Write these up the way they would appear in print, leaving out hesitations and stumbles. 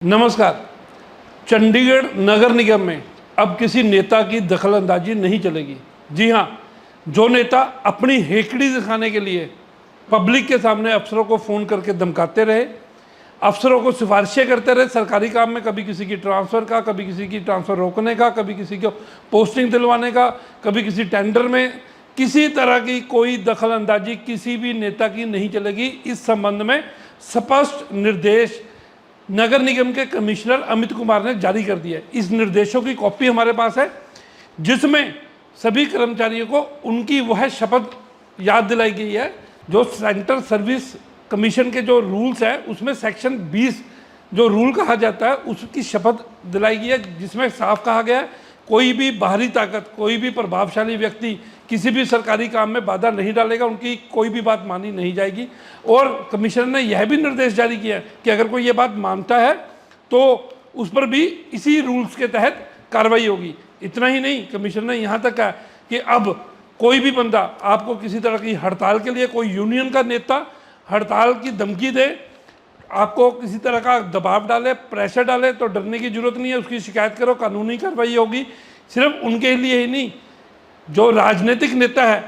नमस्कार। चंडीगढ़ नगर निगम में अब किसी नेता की दखलंदाजी नहीं चलेगी। जी हाँ, जो नेता अपनी हेकड़ी दिखाने के लिए पब्लिक के सामने अफसरों को फ़ोन करके धमकाते रहे, अफसरों को सिफारिशें करते रहे सरकारी काम में, कभी किसी की ट्रांसफ़र का, कभी किसी की ट्रांसफ़र रोकने का, कभी किसी को पोस्टिंग दिलवाने का, कभी किसी टेंडर में, किसी तरह की कोई दखलंदाजी किसी भी नेता की नहीं चलेगी। इस संबंध में स्पष्ट निर्देश नगर निगम के कमिश्नर अमित कुमार ने जारी कर दिया है। इस निर्देशों की कॉपी हमारे पास है, जिसमें सभी कर्मचारियों को उनकी वह शपथ याद दिलाई गई है जो सेंट्रल सर्विस कमीशन के जो रूल्स हैं उसमें सेक्शन 20 जो रूल कहा जाता है उसकी शपथ दिलाई गई है, जिसमें साफ कहा गया है कोई भी बाहरी ताकत, कोई भी प्रभावशाली व्यक्ति किसी भी सरकारी काम में बाधा नहीं डालेगा, उनकी कोई भी बात मानी नहीं जाएगी। और कमिश्नर ने यह भी निर्देश जारी किया है कि अगर कोई ये बात मानता है तो उस पर भी इसी रूल्स के तहत कार्रवाई होगी। इतना ही नहीं, कमिश्नर ने यहाँ तक कहा कि अब कोई भी बंदा आपको किसी तरह की हड़ताल के लिए, कोई यूनियन का नेता हड़ताल की धमकी दे, आपको किसी तरह का दबाव डाले, प्रेशर डाले, तो डरने की जरूरत नहीं है, उसकी शिकायत करो, कानूनी कार्रवाई होगी। सिर्फ उनके लिए ही नहीं, जो राजनीतिक नेता है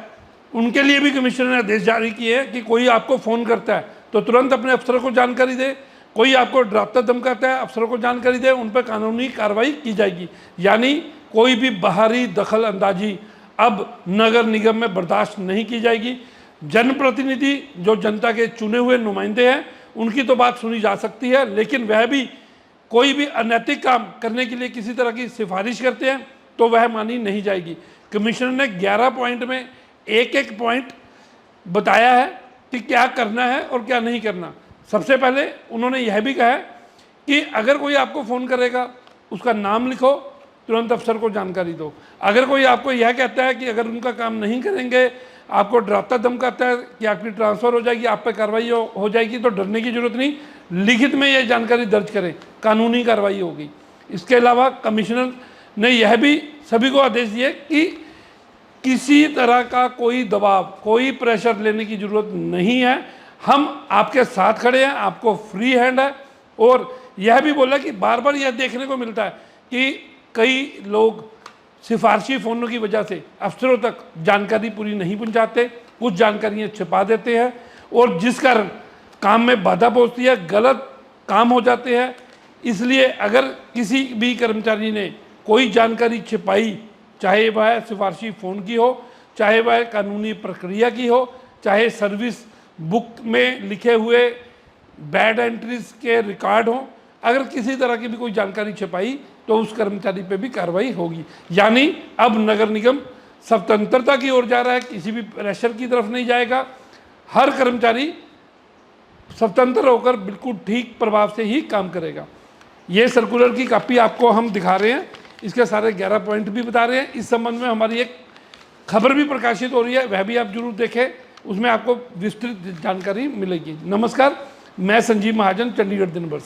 उनके लिए भी कमिश्नर ने आदेश जारी किए हैं कि कोई आपको फ़ोन करता है तो तुरंत अपने अफसरों को जानकारी दे, कोई आपको डराता धमकाता है अफसरों को जानकारी दे, उन पर कानूनी कार्रवाई की जाएगी। यानी कोई भी बाहरी दखल अंदाजी अब नगर निगम में बर्दाश्त नहीं की जाएगी। जनप्रतिनिधि जो जनता के चुने हुए नुमाइंदे हैं उनकी तो बात सुनी जा सकती है, लेकिन वह भी कोई भी अनैतिक काम करने के लिए किसी तरह की सिफारिश करते हैं तो वह मानी नहीं जाएगी। कमिश्नर ने 11 पॉइंट में एक एक पॉइंट बताया है कि क्या करना है और क्या नहीं करना। सबसे पहले उन्होंने यह भी कहा है कि अगर कोई आपको फ़ोन करेगा उसका नाम लिखो, तुरंत अफसर को जानकारी दो। अगर कोई आपको यह कहता है कि अगर उनका काम नहीं करेंगे, आपको डराता धमकाता है कि आपकी ट्रांसफ़र हो जाएगी, आप पे कार्रवाई हो जाएगी, तो डरने की जरूरत नहीं, लिखित में यह जानकारी दर्ज करें, कानूनी कार्रवाई होगी। इसके अलावा कमिश्नर ने यह भी सभी को आदेश दिए कि किसी तरह का कोई दबाव, कोई प्रेशर लेने की ज़रूरत नहीं है, हम आपके साथ खड़े हैं, आपको फ्री हैंड है। और यह भी बोला कि बार बार यह देखने को मिलता है कि कई लोग सिफारशी फ़ोनों की वजह से अफसरों तक जानकारी पूरी नहीं पहुंचाते, कुछ जानकारियां छिपा देते हैं और जिस कारण काम में बाधा पहुंचती है, गलत काम हो जाते हैं। इसलिए अगर किसी भी कर्मचारी ने कोई जानकारी छिपाई, चाहे वह सिफारशी फ़ोन की हो, चाहे वह कानूनी प्रक्रिया की हो, चाहे सर्विस बुक में लिखे हुए बैड एंट्रीज के रिकॉर्ड हों, अगर किसी तरह की भी कोई जानकारी छिपाई तो उस कर्मचारी पे भी कार्रवाई होगी। यानी अब नगर निगम स्वतंत्रता की ओर जा रहा है, किसी भी प्रेशर की तरफ नहीं जाएगा। हर कर्मचारी स्वतंत्र होकर बिल्कुल ठीक प्रभाव से ही काम करेगा। ये सर्कुलर की कॉपी आपको हम दिखा रहे हैं, इसके सारे 11 पॉइंट भी बता रहे हैं। इस संबंध में हमारी एक खबर भी प्रकाशित हो रही है, वह भी आप जरूर देखें, उसमें आपको विस्तृत जानकारी मिलेगी। नमस्कार, मैं संजीव महाजन, चंडीगढ़ दिनभर से।